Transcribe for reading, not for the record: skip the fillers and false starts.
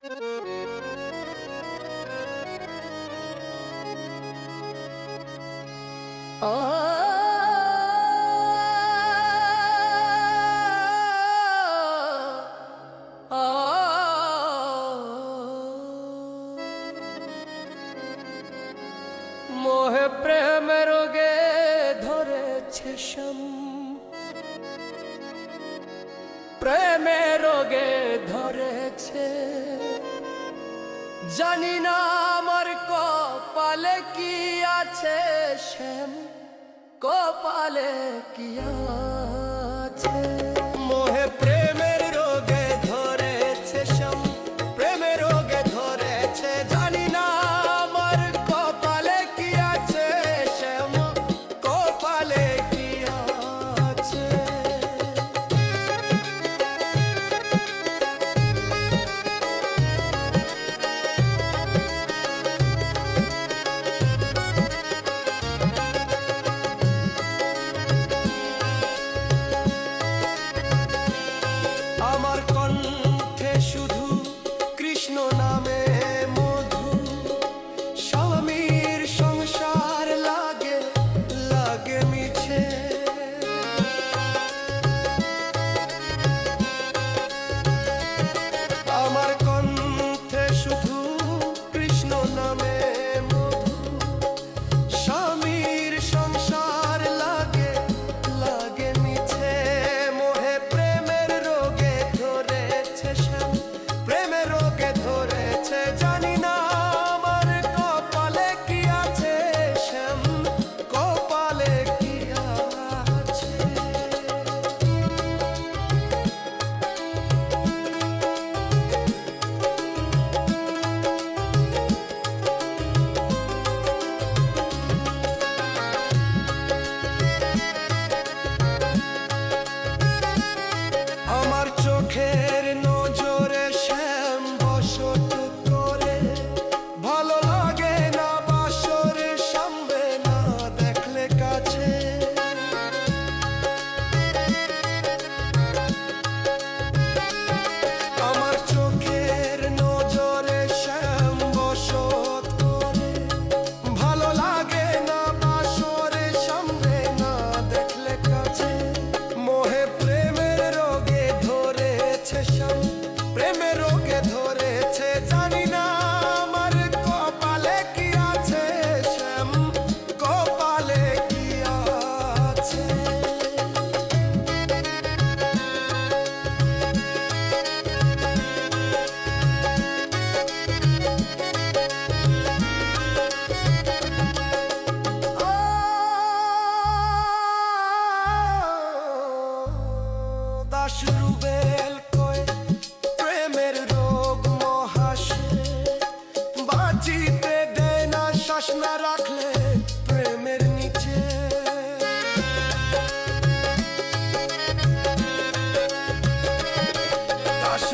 মোহে প্রেম রোগে ধরেছে শ্যাম, প্রেমে রোগে ধরেছে। জানি না আমার কপালে কি আছে শ্যাম, কপালে কি আছে। মোহে প্রেমের রোগে ধরেছে শ্যাম, প্রেমের রোগে ধরেছে। জানি না আমার কপালে কি আছে শ্যাম, কপালে কি আছে। আমার কণ্ঠে শুধু কৃষ্ণ নামে মধু, স্বামীর সংসার লাগে লাগে মিছে। আমার কণ্ঠে শুধু কৃষ্ণ নামে মধু, স্বামীর সংসার লাগে লাগে মিছে। মোহে প্রেমের রোগে ধরেছে শ্যাম, প্রেমের রোগে ধরেছে। জানি না আমার কপালে কি আছে শ্যাম, কপালে কি আছে। আমার চোখের নজরে শ্যাম বসত করে, ভালো লাগে না বাসরে সামনে না দেখলে কাছে। আমার চোখের নজরে শ্যাম বসত করে, ভালো লাগে না বাসরে সামনে না দেখলে কাছে। মোহে প্রেমের রোগে ধরেছে শ্যাম, প্রেমের রোগে ধরেছে। জানি না আমার কপালে কি আছে শ্যাম, কপালে কি আছে। দাস রুবেল কয় প্রেমের রোগ মহাশে, বাঁচিতে দেয় না শ্বাস না রাখলে প্রেমের নিচে। দাস